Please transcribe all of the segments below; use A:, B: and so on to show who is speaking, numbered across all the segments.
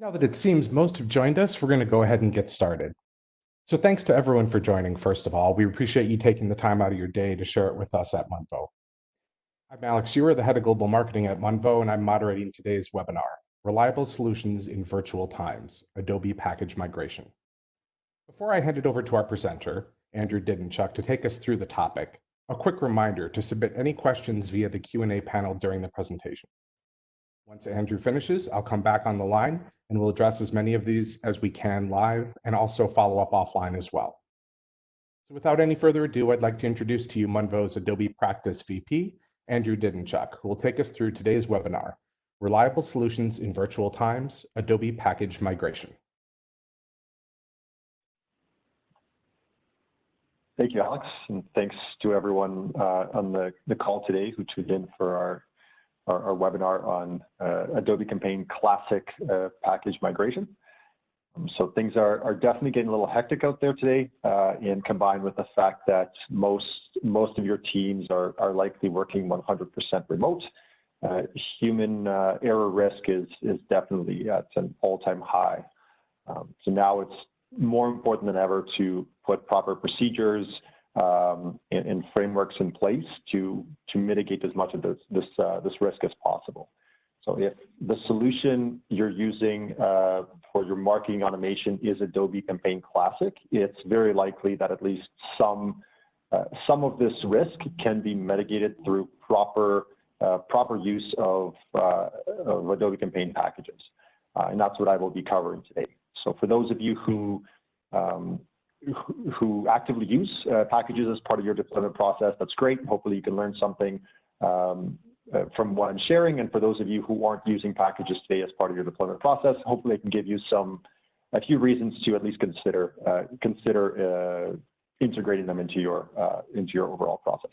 A: Now that it seems most have joined us, we're going to go ahead and get started. So thanks to everyone for joining, first of all. We appreciate you taking the time out of your day to share it with us at Monvo. I'm Alex Ewer, the head of global marketing at Munvo, and I'm moderating today's webinar, Reliable Solutions in Virtual Times, Adobe Package Migration. Before I hand it over to our presenter, Andrew Didinchuk, to take us through the topic, a quick reminder to submit any questions via the Q&A panel during the presentation. Once Andrew finishes, I'll come back on the line and we'll address as many of these as we can live and also follow up offline as well. So without any further ado, I'd like to introduce to you Munvo's Adobe Practice VP, Andrew Didinchuk, who will take us through today's webinar, Reliable Solutions in Virtual Times, Adobe Package Migration.
B: Thank you, Alex, and thanks to everyone on the call today who tuned in for our webinar on Adobe Campaign Classic package migration. So things are definitely getting a little hectic out there today, and combined with the fact that most of your teams are likely working 100% remote, human error risk is definitely at an all-time high. So now it's more important than ever to put proper procedures and frameworks in place to mitigate as much of this risk as possible. So if the solution you're using for your marketing automation is Adobe Campaign Classic, it's very likely that at least some of this risk can be mitigated through proper use of Adobe Campaign packages, and that's what I will be covering today. So for those of you who actively use packages as part of your deployment process, that's great. Hopefully you can learn something from what I'm sharing. And for those of you who aren't using packages today as part of your deployment process, hopefully I can give you a few reasons to at least consider integrating them into your overall process.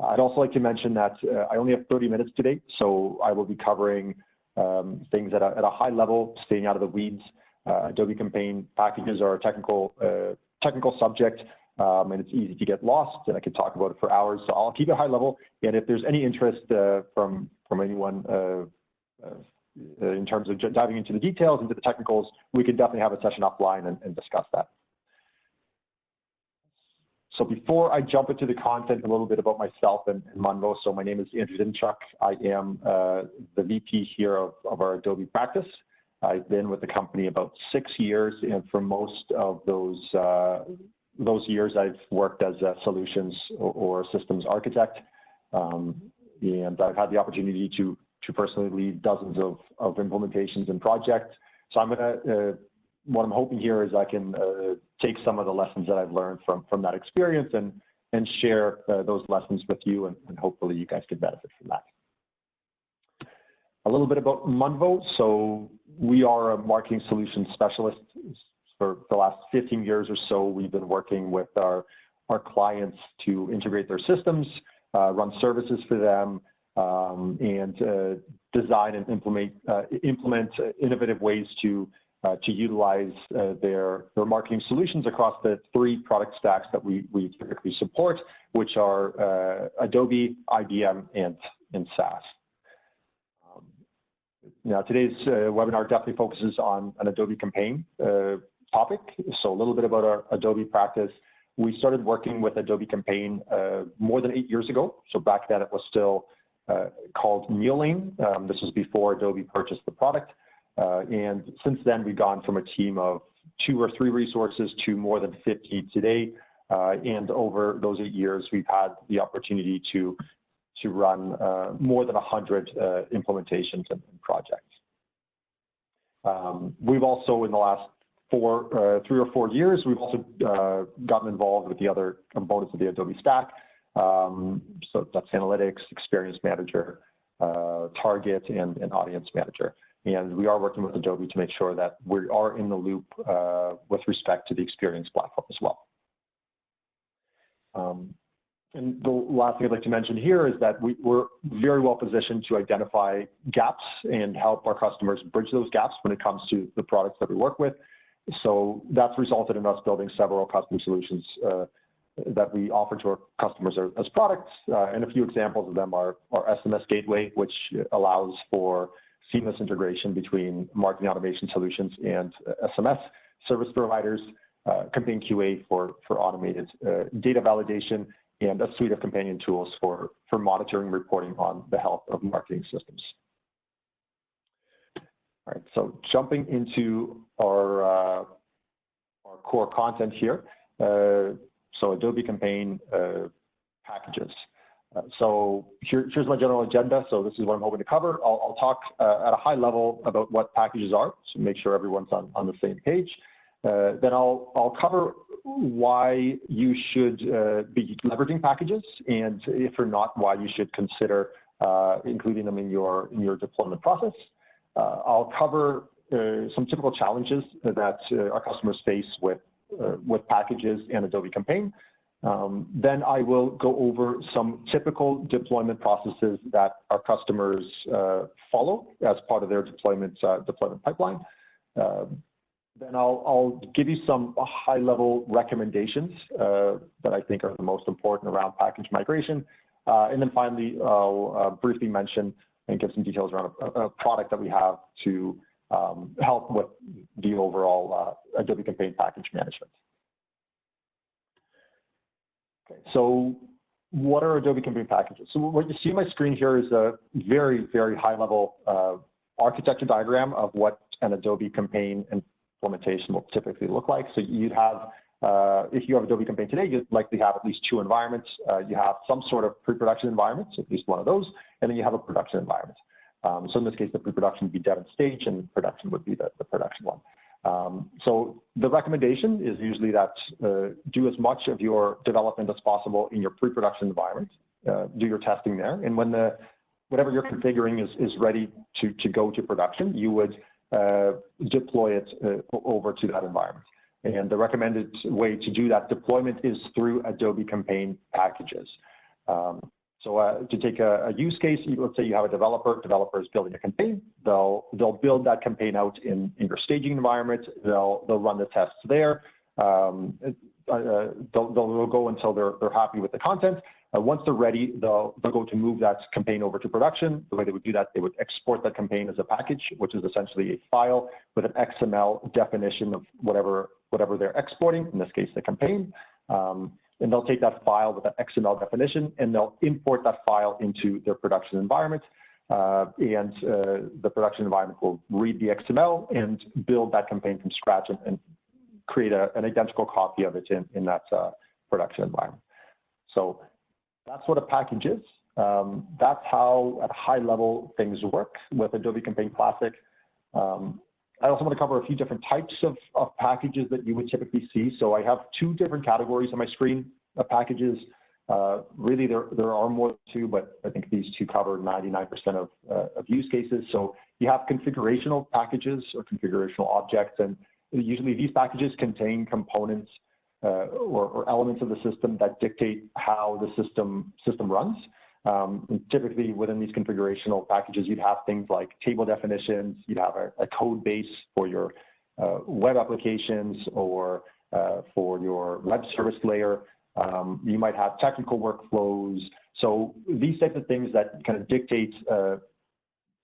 B: I'd also like to mention that I only have 30 minutes today, so I will be covering things at a high level, staying out of the weeds. Adobe Campaign packages are a technical subject, and it's easy to get lost, and I could talk about it for hours, so I'll keep it high level. And if there's any interest from anyone in terms of diving into the details, into the technicals, we can definitely have a session offline and discuss that. So before I jump into the content, a little bit about myself and Monvo. So my name is Andrew Didinchuk. I am the VP here of our Adobe practice. I've been with the company about 6 years, and for most of those years, I've worked as a solutions or systems architect, and I've had the opportunity to personally lead dozens of implementations and projects. So what I'm hoping here is I can take some of the lessons that I've learned from that experience and share those lessons with you, and hopefully you guys can benefit from that. A little bit about Munvo. So we are a marketing solutions specialist. For the last 15 years or so, we've been working with our clients to integrate their systems, run services for them, and design and implement innovative ways to utilize their marketing solutions across the 3 product stacks that we typically support, which are Adobe, IBM, and SaaS. Now, today's webinar definitely focuses on an Adobe Campaign topic. So a little bit about our Adobe practice. We started working with Adobe Campaign more than 8 years ago. So back then it was still called Neolane. This was before Adobe purchased the product. And since then, we've gone from a team of 2 or 3 resources to more than 50 today. And over those 8 years, we've had the opportunity to run more than 100 implementations and projects. We've also, in the last 3 or 4 years, we've also gotten involved with the other components of the Adobe stack. So that's Analytics, Experience Manager, Target, and Audience Manager. And we are working with Adobe to make sure that we are in the loop with respect to the Experience platform as well. And the last thing I'd like to mention here is that we're very well positioned to identify gaps and help our customers bridge those gaps when it comes to the products that we work with. So that's resulted in us building several custom solutions that we offer to our customers as products. And a few examples of them are our SMS Gateway, which allows for seamless integration between marketing automation solutions and SMS service providers, campaign QA for automated data validation, and a suite of companion tools for monitoring and reporting on the health of marketing systems. All right, so jumping into our core content here. So Adobe Campaign packages. So here's my general agenda. So this is what I'm hoping to cover. I'll talk at a high level about what packages are, so make sure everyone's on the same page. Then I'll cover why you should be leveraging packages, and if or not, why you should consider including them in your deployment process. I'll cover some typical challenges that our customers face with packages and Adobe Campaign. Then I will go over some typical deployment processes that our customers follow as part of their deployment pipeline. Then I'll give you some high-level recommendations that I think are the most important around package migration. And then finally, I'll briefly mention and give some details around a product that we have to help with the overall Adobe Campaign package management. Okay, so what are Adobe Campaign packages? So what you see on my screen here is a very, very high-level architecture diagram of what an Adobe Campaign implementation will typically look like. So you'd have, if you have Adobe Campaign today, you'd likely have at least two environments. You have some sort of pre-production environment, so at least one of those, and then you have a production environment. So in this case, the pre-production would be dev and stage, and production would be the production one. So the recommendation is usually that do as much of your development as possible in your pre-production environment, do your testing there, and when whatever you're configuring is ready to go to production, you would deploy it over to that environment. And the recommended way to do that deployment is through Adobe Campaign packages. So to take a use case, let's say you have a developer is building a campaign. They'll build that campaign out in your staging environment. They'll run the tests there. They'll go until they're happy with the content. Once they're ready, they'll go to move that campaign over to production. The way they would do that, they would export that campaign as a package, which is essentially a file with an XML definition of whatever they're exporting, in this case, the campaign. And they'll take that file with that XML definition, and they'll import that file into their production environment. The production environment will read the XML and build that campaign from scratch and create an identical copy of it in that production environment. So that's what a package is. That's how, at a high level, things work with Adobe Campaign Classic. I also want to cover a few different types of packages that you would typically see. So I have two different categories on my screen of packages. Really, there are more than two, but I think these two cover 99% of use cases. So you have configurational packages or configurational objects, and usually these packages contain components or elements of the system that dictate how the system runs. And typically within these configurational packages, you'd have things like table definitions, you'd have a code base for your web applications or for your web service layer. You might have technical workflows. So these types of things that kind of dictate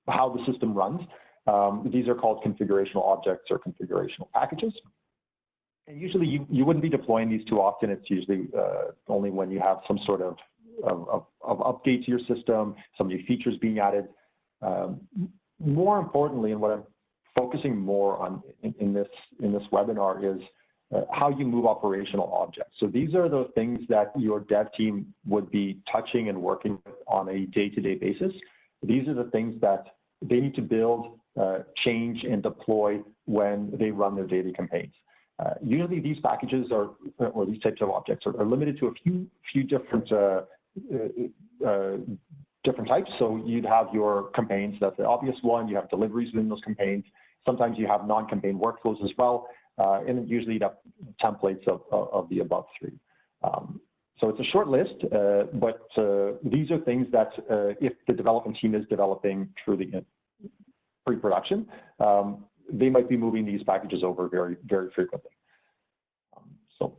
B: how the system runs, these are called configurational objects or configurational packages. And usually you wouldn't be deploying these too often. It's usually only when you have some sort of update to your system, some new features being added. More importantly, and what I'm focusing more on in this webinar is how you move operational objects. So these are the things that your dev team would be touching and working with on a day-to-day basis. These are the things that they need to build, change, and deploy when they run their daily campaigns. Usually these packages or these types of objects are limited to a few different types. So you'd have your campaigns, that's the obvious one. You have deliveries within those campaigns. Sometimes you have non-campaign workflows as well. And usually you have templates of the above three. So it's a short list, but these are things that if the development team is developing truly in pre-production, they might be moving these packages over very, very frequently. So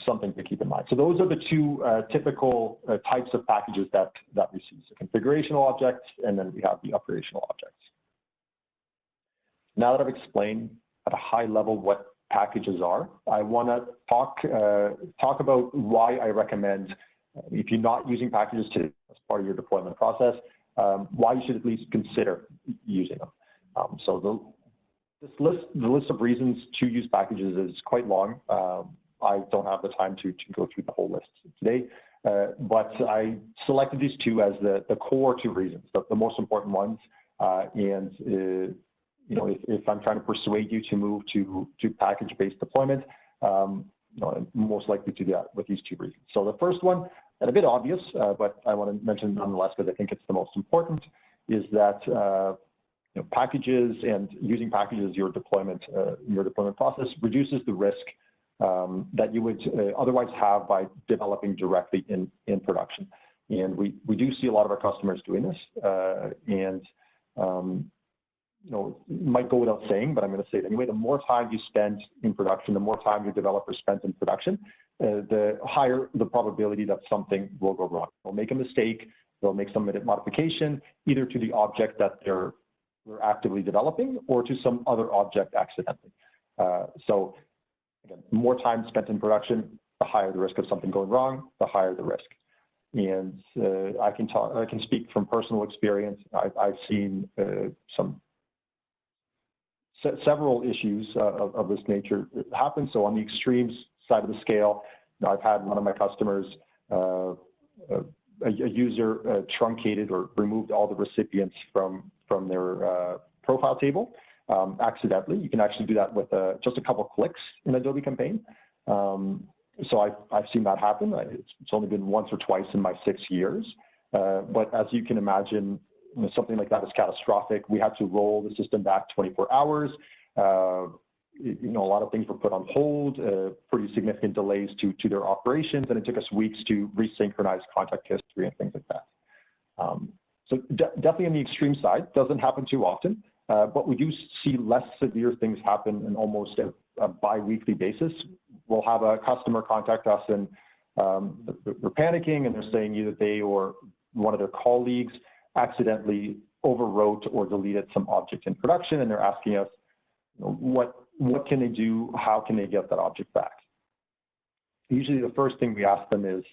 B: something to keep in mind. So those are the two typical types of packages that we see. So configurational objects, and then we have the operational objects. Now that I've explained at a high level what packages are, I want to talk about why I recommend, if you're not using packages today as part of your deployment process, why you should at least consider using them. So the list of reasons to use packages is quite long. I don't have the time to go through the whole list today, but I selected these two as the core two reasons, the most important ones, and you know, if I'm trying to persuade you to move to package-based deployment, you know, I'm most likely to do that with these two reasons. So the first one, and a bit obvious, but I want to mention nonetheless because I think it's the most important, is that you know, packages and using packages your deployment process reduces the risk that you would otherwise have by developing directly in production. And we do see a lot of our customers doing this, and you know, it might go without saying, but I'm going to say it anyway. The more time you spend in production, the more time your developers spend in production, the higher the probability that something will go wrong. They'll make a mistake. They'll make some modification, either to the object that they're actively developing or to some other object accidentally. So again, more time spent in production, the higher the risk of something going wrong, the higher the risk. And I can speak from personal experience. I've seen several issues of this nature happen. So on the extremes side of the scale, you know, I've had one of my customers, a user truncated or removed all the recipients from their profile table accidentally. You can actually do that with just a couple of clicks in Adobe Campaign. So I've seen that happen. It's only been once or twice in my 6 years. But as you can imagine, you know, something like that is catastrophic. We had to roll the system back 24 hours. You know, a lot of things were put on hold, pretty significant delays to their operations, and it took us weeks to resynchronize contact history and things like that. So definitely on the extreme side, doesn't happen too often, but we do see less severe things happen on almost a bi-weekly basis. We'll have a customer contact us and they're panicking and they're saying either they or one of their colleagues accidentally overwrote or deleted some object in production, and they're asking us, you know, what can they do? How can they get that object back? Usually the first thing we ask them is,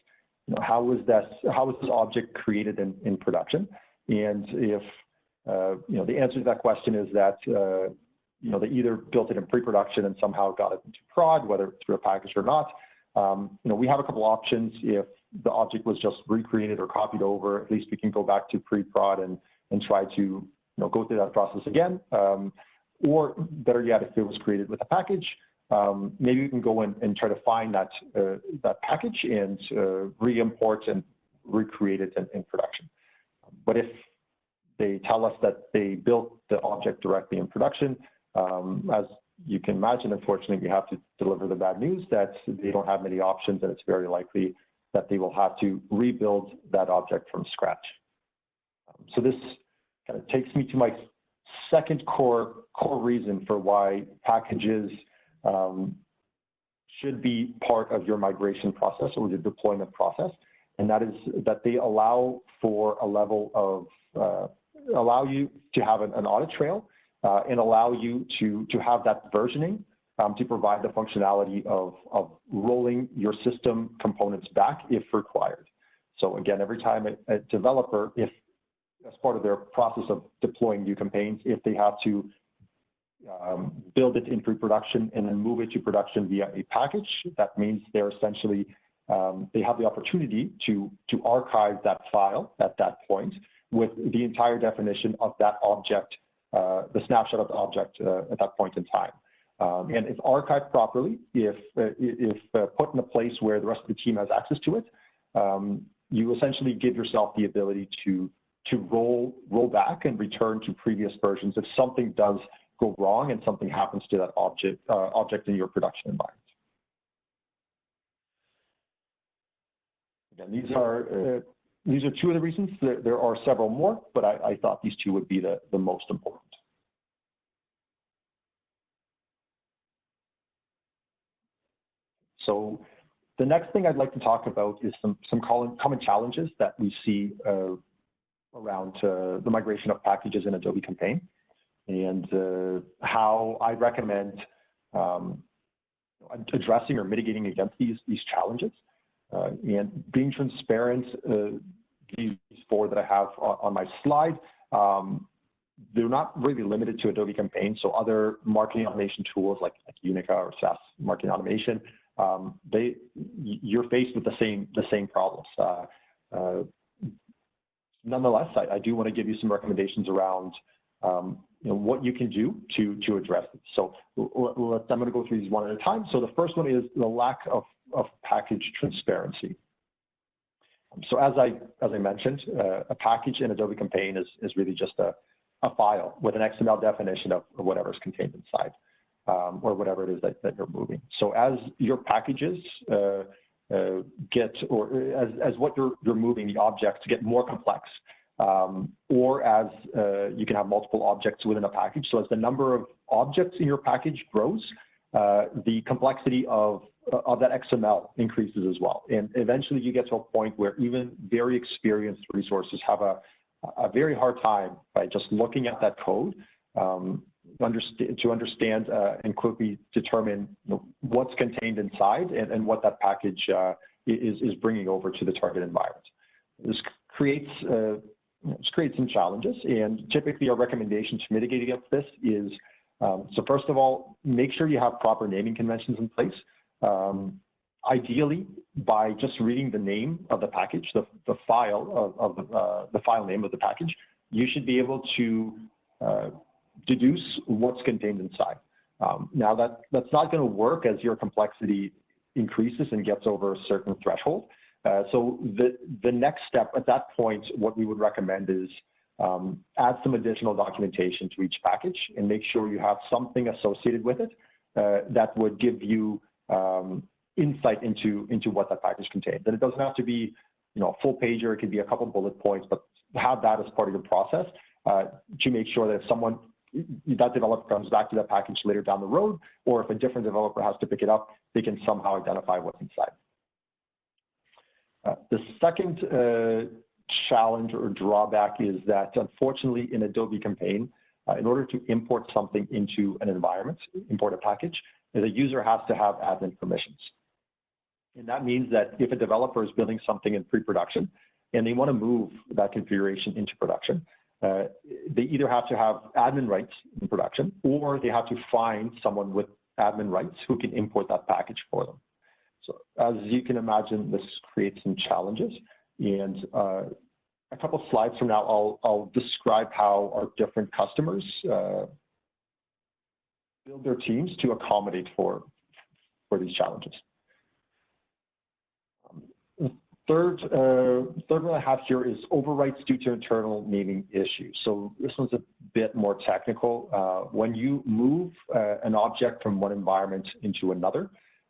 B: you know, how was this object created in production? And if you know, the answer to that question is that you know, they either built it in pre-production and somehow got it into prod, whether through a package or not. You know, we have a couple options. If the object was just recreated or copied over, at least we can go back to pre-prod and try to, you know, go through that process again. Or better yet, if it was created with a package, maybe we can go and try to find that package and re-import and recreate it in production. But if they tell us that they built the object directly in production, as you can imagine, unfortunately, we have to deliver the bad news that they don't have many options, and it's very likely that they will have to rebuild that object from scratch. So this kind of takes me to my second core reason for why packages should be part of your migration process or your deployment process, and that is that they allow for a level of allow you to have an audit trail and allow you to have that versioning to provide the functionality of rolling your system components back if required. So again, every time a developer, if as part of their process of deploying new campaigns, if they have to build it in pre-production and then move it to production via a package, that means they're essentially, they have the opportunity to archive that file at that point with the entire definition of that object, the snapshot of the object at that point in time. And if archived properly, if put in a place where the rest of the team has access to it, you essentially give yourself the ability to roll back and return to previous versions if something does go wrong and something happens to that object in your production environment. Again, these are two of the reasons. There are several more, but I thought these two would be the most important. So the next thing I'd like to talk about is some common challenges that we see around the migration of packages in Adobe Campaign, and how I recommend addressing or mitigating against these challenges. And being transparent, these four that I have on my slide, they're not really limited to Adobe Campaign. So other marketing automation tools like Unica or SaaS marketing automation, you're faced with the same problems. Nonetheless, I do want to give you some recommendations around what you can do to address it. So I'm going to go through these one at a time. So the first one is the lack of package transparency. So as I mentioned, a package in Adobe Campaign is really just a file with an XML definition of whatever is contained inside, or whatever it is that you're moving. So as your packages as what you're moving, the objects get more complex, or as you can have multiple objects within a package. So as the number of objects in your package grows, the complexity of that XML increases as well. And eventually you get to a point where even very experienced resources have a very hard time by just looking at that code to understand and quickly determine what's contained inside and what that package is bringing over to the target environment. This creates some challenges, and typically our recommendation to mitigate against this is, so first of all, make sure you have proper naming conventions in place. Ideally, by just reading the name of the package, the file name of the package, you should be able to deduce what's contained inside. Now that's not going to work as your complexity increases and gets over a certain threshold. So the next step at that point, what we would recommend is add some additional documentation to each package and make sure you have something associated with it that would give you insight into what that package contains. And it doesn't have to be a full pager. It could be a couple bullet points, but have that as part of your process to make sure that if that developer comes back to that package later down the road, or if a different developer has to pick it up, they can somehow identify what's inside. The second challenge or drawback is that, unfortunately, in Adobe Campaign, in order to import something into an environment, import a package, the user has to have admin permissions. And that means that if a developer is building something in pre-production and they want to move that configuration into production, they either have to have admin rights in production, or they have to find someone with admin rights who can import that package for them. So as you can imagine, this creates some challenges. And a couple of slides from now, I'll describe how our different customers build their teams to accommodate for these challenges. Third one I have here is overwrites due to internal naming issues. So this one's a bit more technical. When you move an object from one environment into another,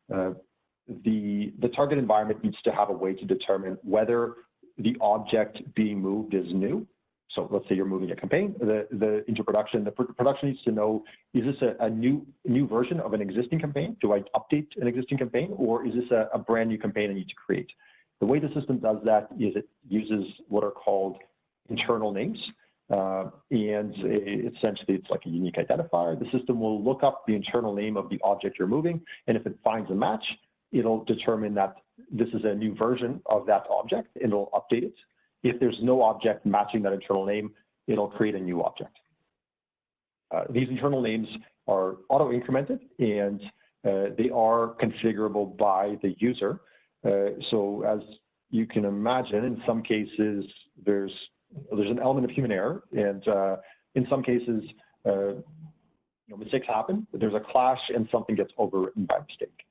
B: the target environment needs to have a way to determine whether the object being moved is new. So let's say you're moving a campaign into production. The production needs to know, is this a new version of an existing campaign? Do I update an existing campaign, or is this a brand new campaign I need to create? The way the system does that is it uses what are called internal names. And essentially, it's like a unique identifier. The system will look up the internal name of the object you're moving, and if it finds a match, it'll determine that this is a new version of that object, and it'll update it. If there's no object matching that internal name, it'll create a new object. These internal names are auto-incremented, and they are configurable by the user. So as you can imagine, in some cases, there's an element of human error, and in some cases, mistakes happen. There's a clash, and something gets overwritten by mistake.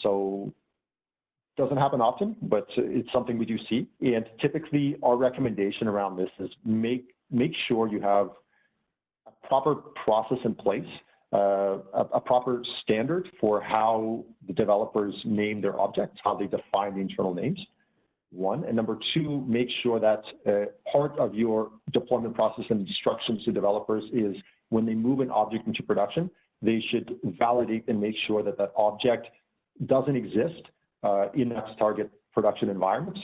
B: So it doesn't happen often, but it's something we do see. And typically, our recommendation around this is make sure you have a proper process in place, a proper standard for how the developers name their objects, how they define the internal names, one. And number two, make sure that part of your deployment process and instructions to developers is when they move an object into production, they should validate and make sure that that object doesn't exist in that target production environment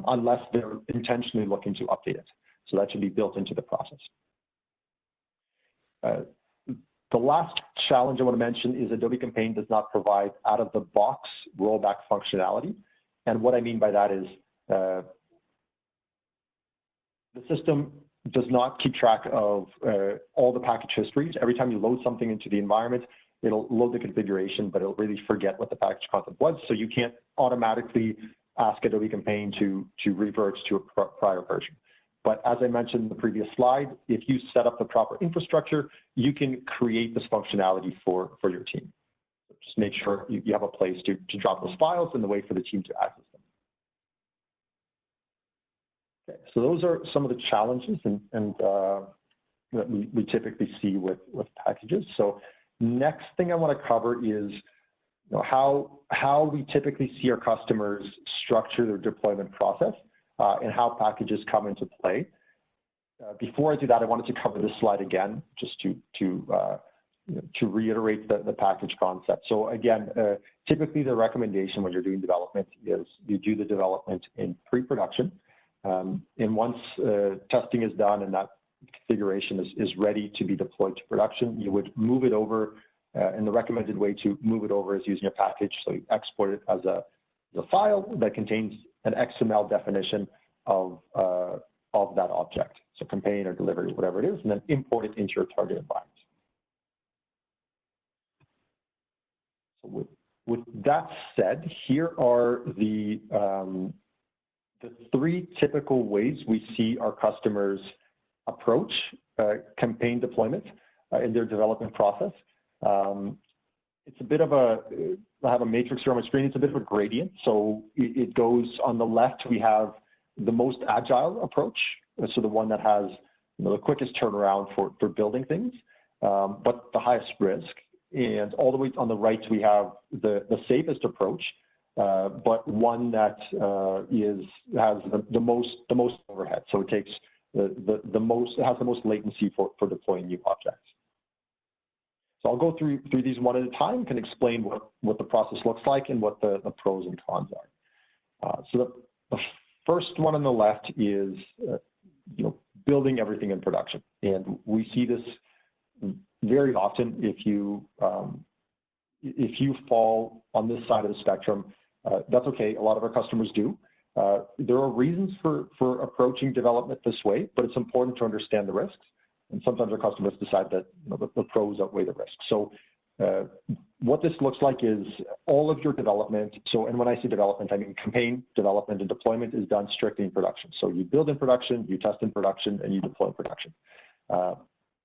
B: unless they're intentionally looking to update it. So that should be built into the process. The last challenge I want to mention is Adobe Campaign does not provide out-of-the-box rollback functionality. And what I mean by that is the system does not keep track of all the package histories. Every time you load something into the environment, it'll load the configuration, but it'll really forget what the package content was. So you can't automatically ask Adobe Campaign to revert to a prior version. But as I mentioned in the previous slide, if you set up the proper infrastructure, you can create this functionality for your team. Just make sure you have a place to drop those files and the way for the team to access them. Okay, so those are some of the challenges that we typically see with packages. So next thing I want to cover is how we typically see our customers structure their deployment process and how packages come into play. Before I do that, I wanted to cover this slide again, just to reiterate the package concept. So again, typically the recommendation when you're doing development is you do the development in pre-production. And once testing is done and that configuration is ready to be deployed to production, you would move it over, and the recommended way to move it over is using a package. So you export it as a file that contains an XML definition of that object, so campaign or delivery, whatever it is, and then import it into your target environment. So with that said, here are the three typical ways we see our customers approach campaign deployment in their development process. It's a bit of I have a matrix here on my screen. It's a bit of a gradient. So it goes on the left, we have the most agile approach. So the one that has the quickest turnaround for building things, but the highest risk. And all the way on the right, we have the safest approach, but one that has the most overhead. So it takes it has the most latency for deploying new objects. So I'll go through these one at a time, can explain what the process looks like and what the pros and cons are. So the first one on the left is building everything in production, and we see this very often. If you fall on this side of the spectrum, that's okay. A lot of our customers do. There are reasons for approaching development this way, but it's important to understand the risks. And sometimes our customers decide that the pros outweigh the risks. So what this looks like is all of your development. So, and when I say development, I mean campaign development and deployment is done strictly in production. So you build in production, you test in production, and you deploy in production.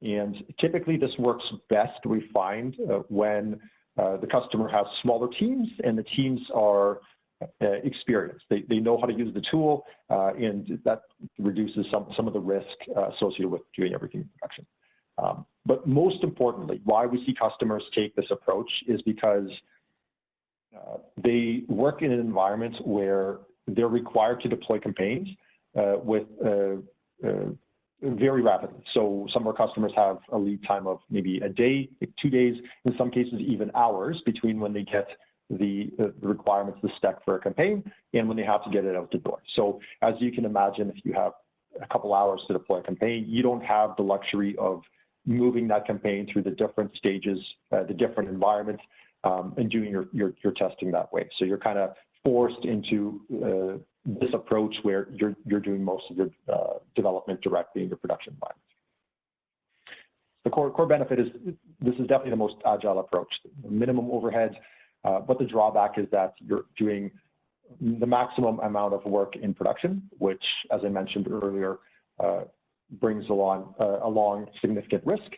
B: And typically this works best, we find, when the customer has smaller teams and the teams are experienced. They know how to use the tool, and that reduces some of the risk associated with doing everything in production. But most importantly, why we see customers take this approach is because they work in an environment where they're required to deploy campaigns with very rapidly. So some of our customers have a lead time of maybe a day, 2 days, in some cases even hours between when they get the requirements, the spec for a campaign, and when they have to get it out the door. So as you can imagine, if you have a couple hours to deploy a campaign, you don't have the luxury of moving that campaign through the different stages, the different environments, and doing your testing that way. So you're kind of forced into this approach where you're doing most of your development directly in your production environment. The core benefit is this is definitely the most agile approach, minimum overhead, but the drawback is that you're doing the maximum amount of work in production, which, as I mentioned earlier, brings along significant risk.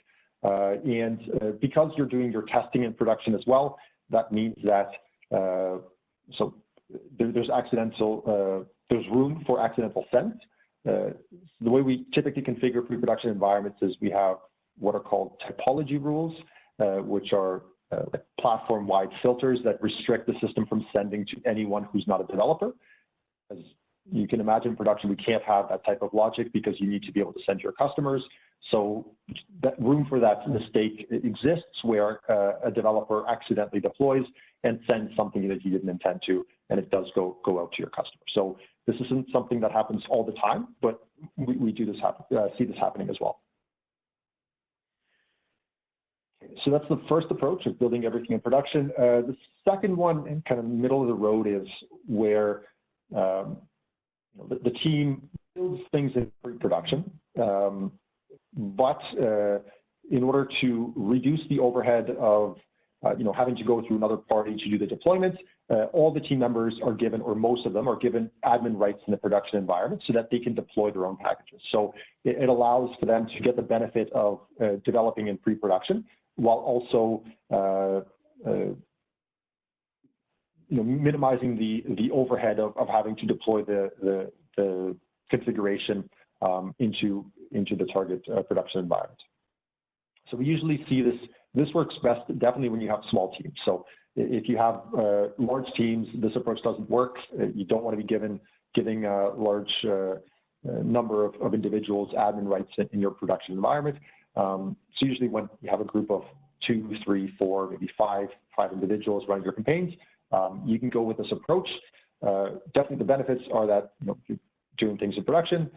B: And because you're doing your testing in production as well, that means that so there's room for accidental sends. The way we typically configure pre-production environments is we have what are called typology rules, which are like platform-wide filters that restrict the system from sending to anyone who's not a developer. As you can imagine, in production, we can't have that type of logic because you need to be able to send to your customers. So that room for that mistake exists where a developer accidentally deploys and send something that you didn't intend to, and it does go out to your customer. So this isn't something that happens all the time, but we do this see this happening as well. So that's the first approach of building everything in production. The second one, and kind of middle of the road, is where the team builds things in pre-production, but in order to reduce the overhead of having to go through another party to do the deployment, all the team members are given, or most of them are given, admin rights in the production environment so that they can deploy their own packages. So it allows for them to get the benefit of developing in pre-production, while also minimizing the overhead of having to deploy the configuration into the target production environment. So we usually see this works best definitely when you have small teams. So if you have large teams, this approach doesn't work. You don't want to be giving a large number of individuals admin rights in your production environment. So usually when you have a group of 2, 3, 4, maybe five individuals running your campaigns, you can go with this approach. Definitely the benefits are that you're doing things in production,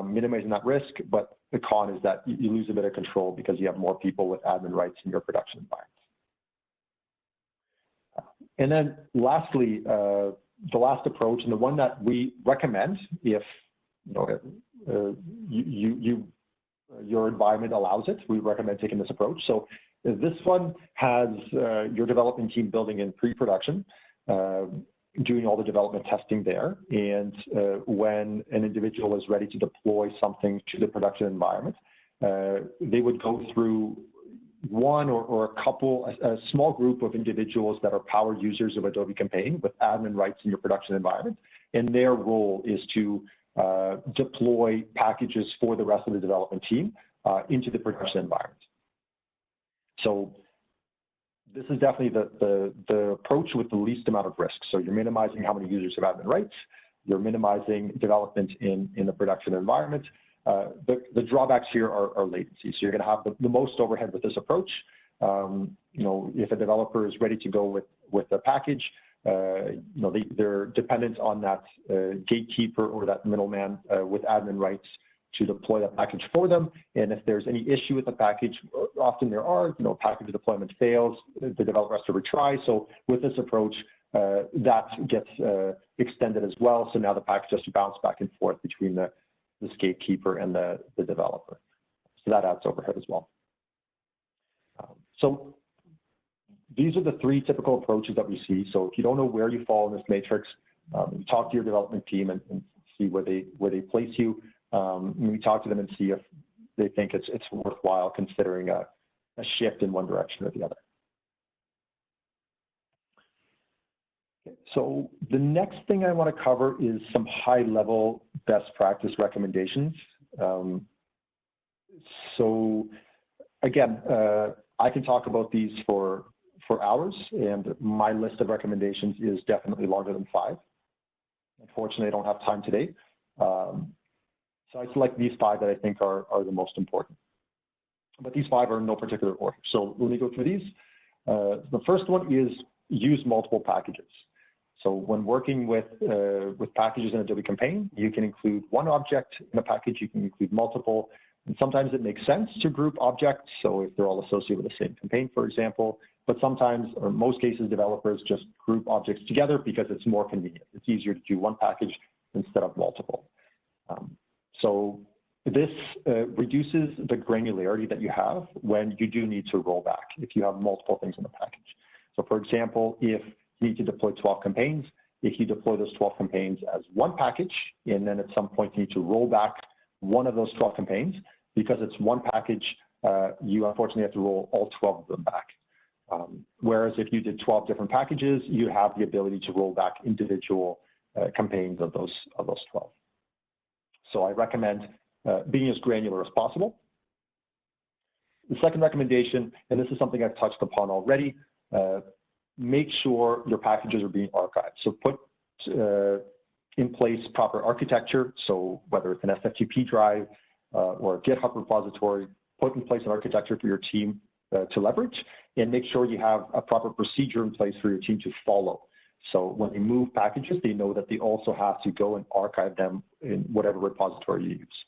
B: minimizing that risk, but the con is that you lose a bit of control because you have more people with admin rights in your production environment. And then lastly, the last approach, and the one that we recommend if your environment allows it, we recommend taking this approach. So this one has your development team building in pre-production, doing all the development testing there, and when an individual is ready to deploy something to the production environment, they would go through one or a small group of individuals that are power users of Adobe Campaign with admin rights in your production environment, and their role is to deploy packages for the rest of the development team into the production environment. So this is definitely the approach with the least amount of risk. So you're minimizing how many users have admin rights, you're minimizing development in the production environment. The drawbacks here are latency. So you're going to have the most overhead with this approach. If a developer is ready to go with a package, they're dependent on that gatekeeper or that middleman with admin rights to deploy that package for them. And if there's any issue with the package, often there are, package deployment fails, the developer has to retry. So with this approach, that gets extended as well. So now the package has to bounce back and forth between this gatekeeper and the developer. So that adds overhead as well. So these are the three typical approaches that we see. So if you don't know where you fall in this matrix, you talk to your development team and see where they place you. We talk to them and see if they think it's worthwhile considering a shift in one direction or the other. Okay, so the next thing I want to cover is some high-level best practice recommendations. So again, I can talk about these for hours, and my list of recommendations is definitely longer than 5. Unfortunately, I don't have time today. So I select these 5 that I think are the most important. But these 5 are in no particular order. So let me go through these. The first one is use multiple packages. So when working with packages in Adobe Campaign, you can include one object in a package, you can include multiple, and sometimes it makes sense to group objects, so if they're all associated with the same campaign, for example, but sometimes, or in most cases, developers just group objects together because it's more convenient. It's easier to do one package instead of multiple. So this reduces the granularity that you have when you do need to roll back if you have multiple things in the package. So for example, if you need to deploy 12 campaigns, if you deploy those 12 campaigns as one package, and then at some point you need to roll back one of those 12 campaigns, because it's one package, you unfortunately have to roll all 12 of them back. Whereas if you did 12 different packages, you have the ability to roll back individual campaigns of those 12. So I recommend being as granular as possible. The second recommendation, and this is something I've touched upon already, make sure your packages are being archived. So put in place proper architecture. So whether it's an SFTP drive or a GitHub repository, put in place an architecture for your team to leverage, and make sure you have a proper procedure in place for your team to follow. So when they move packages, they know that they also have to go and archive them in whatever repository you use.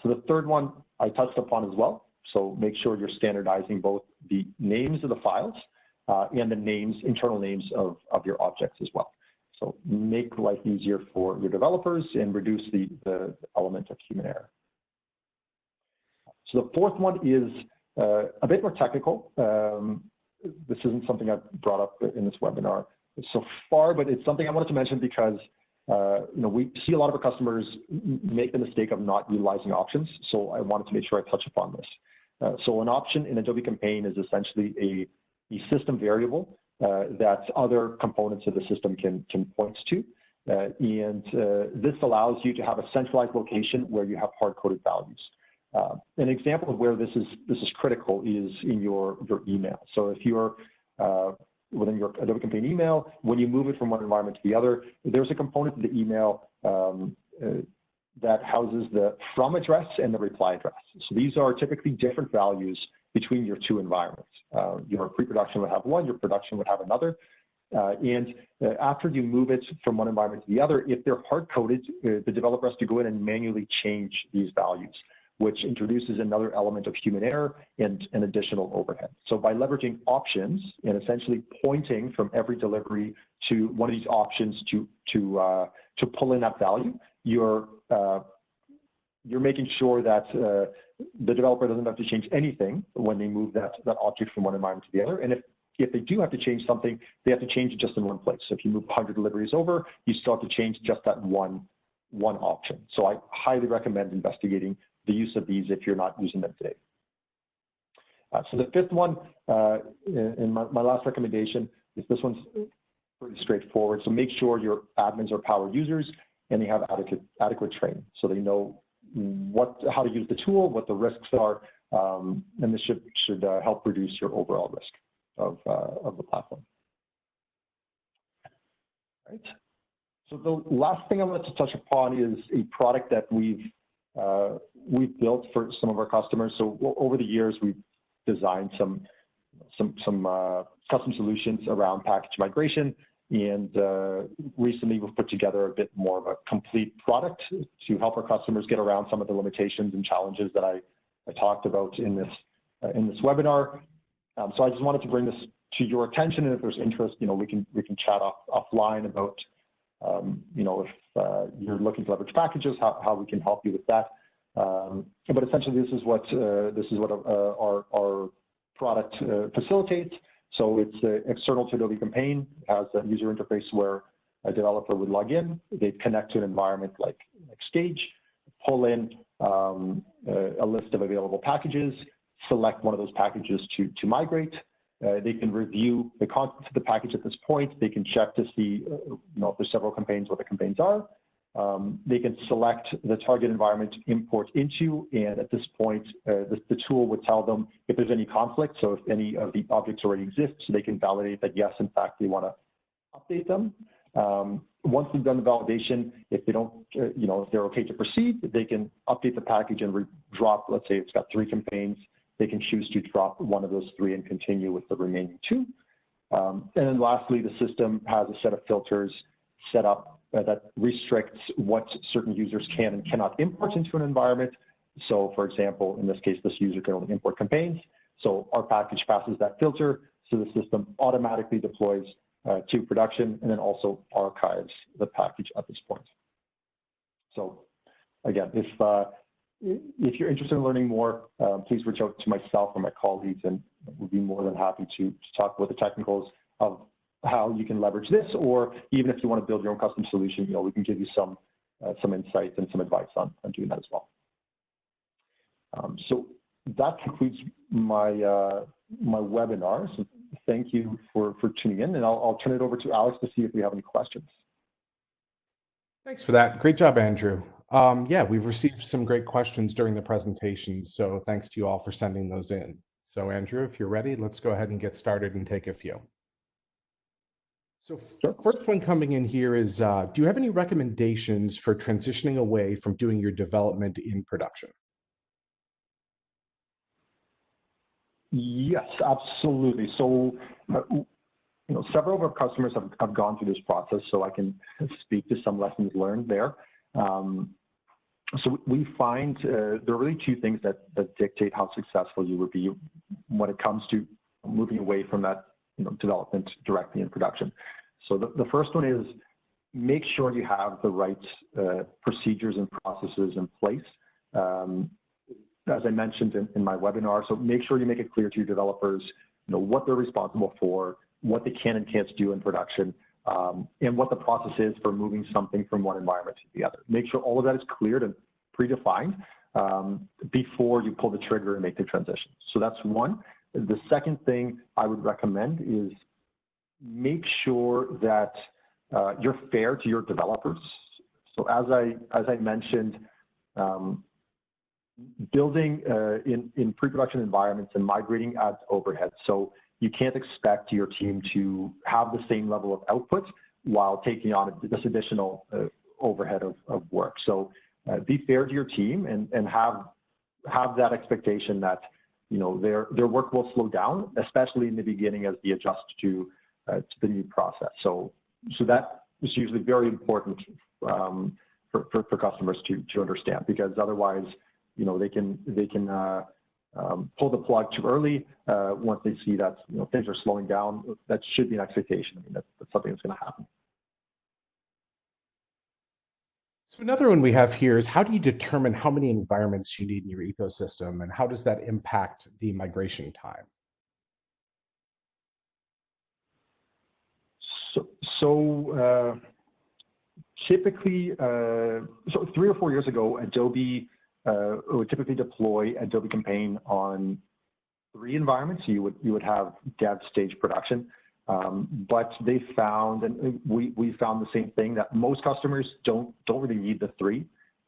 B: So the third one I touched upon as well. So make sure you're standardizing both the names of the files and the names, internal names of your objects as well. So make life easier for your developers and reduce the element of human error. So the fourth one is a bit more technical. This isn't something I've brought up in this webinar so far, but it's something I wanted to mention because we see a lot of our customers make the mistake of not utilizing options. So I wanted to make sure I touch upon this. So an option in Adobe Campaign is essentially a system variable that other components of the system can point to. This allows you to have a centralized location where you have hard-coded values. An example of where this is critical is in your email. So if you're within your Adobe Campaign email, when you move it from one environment to the other, there's a component of the email that houses the from address and the reply address. So these are typically different values between your two environments. Your pre-production would have one, your production would have another. After you move it from one environment to the other, if they're hard-coded, the developer has to go in and manually change these values, which introduces another element of human error and an additional overhead. So by leveraging options and essentially pointing from every delivery to one of these options to pull in that value, you're making sure that the developer doesn't have to change anything when they move that object from one environment to the other. And if they do have to change something, they have to change it just in one place. So if you move 100 deliveries over, you still have to change just that one option. So I highly recommend investigating the use of these if you're not using them today. So the fifth one, and my last recommendation is this one's pretty straightforward. So make sure your admins are power users and they have adequate training, so they know how to use the tool, what the risks are, and this should help reduce your overall risk of the platform. All right. So the last thing I wanted to touch upon is a product that we've built for some of our customers. So over the years, we've designed some custom solutions around package migration, and recently we've put together a bit more of a complete product to help our customers get around some of the limitations and challenges that I talked about in this webinar. So I just wanted to bring this to your attention, and if there's interest, we can chat offline about if you're looking to leverage packages, how we can help you with that. But essentially, this is what our product facilitates. So it's external to Adobe Campaign. It has a user interface where a developer would log in. They'd connect to an environment like Stage, pull in a list of available packages, select one of those packages to migrate. They can review the contents of the package at this point. They can check to see if there's several campaigns, what the campaigns are. They can select the target environment to import into, and at this point, the tool would tell them if there's any conflict. So if any of the objects already exist, so they can validate that yes, in fact, they want to update them. Once they've done the validation, if they don't, if they're okay to proceed, they can update the package and drop. Let's say it's got 3 campaigns. They can choose to drop one of those 3 and continue with the remaining 2. And then lastly, the system has a set of filters set up that restricts what certain users can and cannot import into an environment. So for example, in this case, this user can only import campaigns. So our package passes that filter, so the system automatically deploys to production and then also archives the package at this point. So again, if you're interested in learning more, please reach out to myself or my colleagues, and we'll be more than happy to talk about the technicals of how you can leverage this, or even if you want to build your own custom solution, we can give you some insights and some advice on doing that as well. So that concludes my webinar. So thank you for tuning in, and I'll turn it over to Alex to see if we have any questions.
A: Thanks for that. Great job, Andrew. Yeah, we've received some great questions during the presentation, so thanks to you all for sending those in. So Andrew, if you're ready, let's go ahead and get started and take a few. So first one coming in here is, do you have any recommendations for transitioning away from doing your development in production?
B: Yes, absolutely. So, several of our customers have gone through this process, so I can speak to some lessons learned there. So we find there are really two things that dictate how successful you would be when it comes to moving away from that development directly in production. So the first one is make sure you have the right procedures and processes in place. As I mentioned in my webinar, so make sure you make it clear to your developers, what they're responsible for, what they can and can't do in production, and what the process is for moving something from one environment to the other. Make sure all of that is cleared and predefined before you pull the trigger and make the transition. So that's one. The second thing I would recommend is make sure that you're fair to your developers. So as I mentioned, building in pre-production environments and migrating adds overhead. So you can't expect your team to have the same level of output while taking on this additional overhead of work. So be fair to your team and have that expectation that their work will slow down, especially in the beginning as they adjust to the new process. So that is usually very important for customers to understand, because otherwise, they can pull the plug too early once they see that things are slowing down. That should be an expectation. I mean, that's something that's going to happen.
A: So another one we have here is, how do you determine how many environments you need in your ecosystem, and how does that impact the migration time?
B: So typically, so 3 or 4 years ago, Adobe would typically deploy Adobe Campaign on 3 environments. You would have dev, stage, production. But they found, and we found the same thing, that most customers don't really need the 3.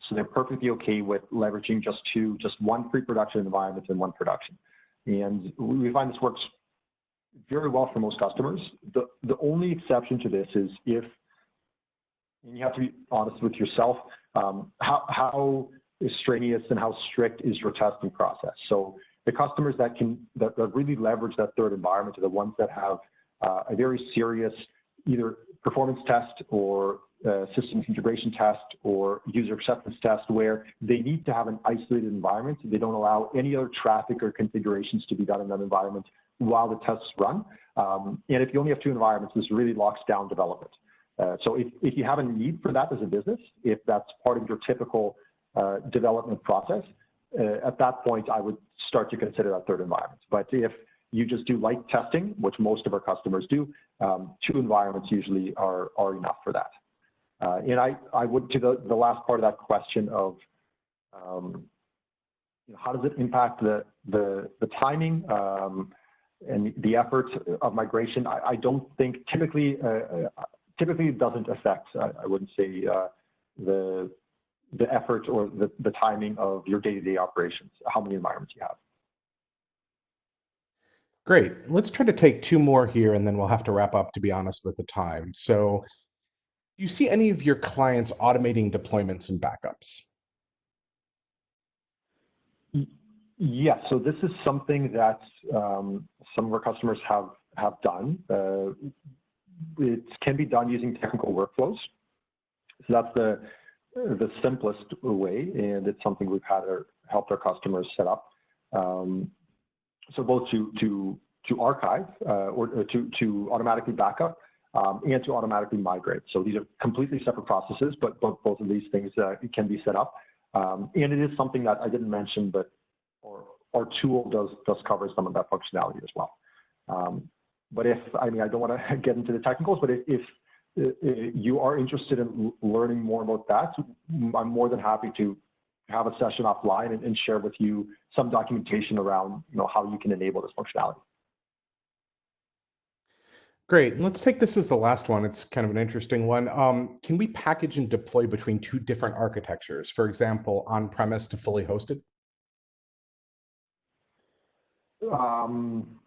B: So they're perfectly okay with leveraging just one pre-production environment and one production. And we find this works very well for most customers. The only exception to this is if, and you have to be honest with yourself, how strenuous and how strict is your testing process. So the customers that really leverage that 3rd environment are the ones that have a very serious either performance test or systems integration test or user acceptance test, where they need to have an isolated environment. They don't allow any other traffic or configurations to be done in that environment while the tests run. And if you only have 2 environments, this really locks down development. So if you have a need for that as a business, if that's part of your typical development process, at that point, I would start to consider that 3rd environment. But if you just do light testing, which most of our customers do, 2 environments usually are enough for that. And I would, to the last part of that question of how does it impact the timing and the effort of migration, I don't think typically it doesn't affect, I wouldn't say, the effort or the timing of your day-to-day operations, how many environments you have.
A: Great. Let's try to take 2 more here, and then we'll have to wrap up, to be honest, with the time. So do you see any of your clients automating deployments and backups?
B: Yes. So this is something that some of our customers have done. It can be done using technical workflows. So that's the simplest way, and it's something we've had helped our customers set up. So both to archive or to automatically backup and to automatically migrate. So these are completely separate processes, but both of these things can be set up. And it is something that I didn't mention, but our tool does cover some of that functionality as well. But I don't want to get into the technicals, but if you are interested in learning more about that, I'm more than happy to have a session offline and share with you some documentation around how you can enable this functionality.
A: Great. Let's take this as the last one. It's kind of an interesting one. Can we package and deploy between 2 different architectures? For example, on-premise to fully hosted?
B: I'm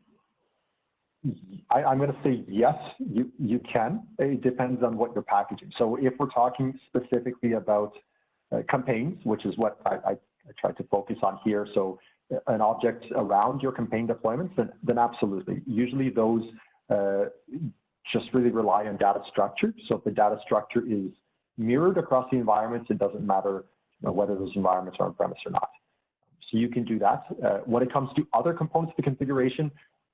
B: going to say yes, you can. It depends on what you're packaging. So if we're talking specifically about campaigns, which is what I try to focus on here. So an object around your campaign deployments, then absolutely. Usually those just really rely on data structure. So if the data structure is mirrored across the environments, it doesn't matter whether those environments are on-premise or not. So you can do that. When it comes to other components of the configuration,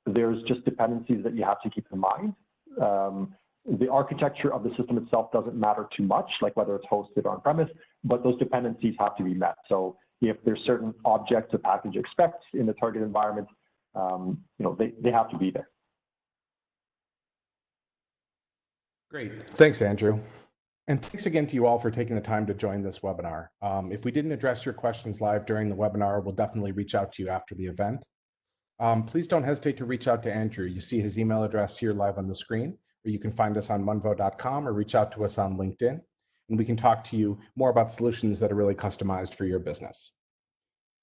B: there's just dependencies that you have to keep in mind. The architecture of the system itself doesn't matter too much, like whether it's hosted or on-premise, but those dependencies have to be met. So if there's certain objects a package expects in the target environment, they have to be there.
A: Great. Thanks, Andrew. And thanks again to you all for taking the time to join this webinar. If we didn't address your questions live during the webinar, we'll definitely reach out to you after the event. Please don't hesitate to reach out to Andrew. You see his email address here live on the screen, or you can find us on munvo.com or reach out to us on LinkedIn, and we can talk to you more about solutions that are really customized for your business.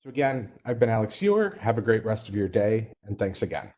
A: So again, I've been Alex Ewer. Have a great rest of your day, and thanks again.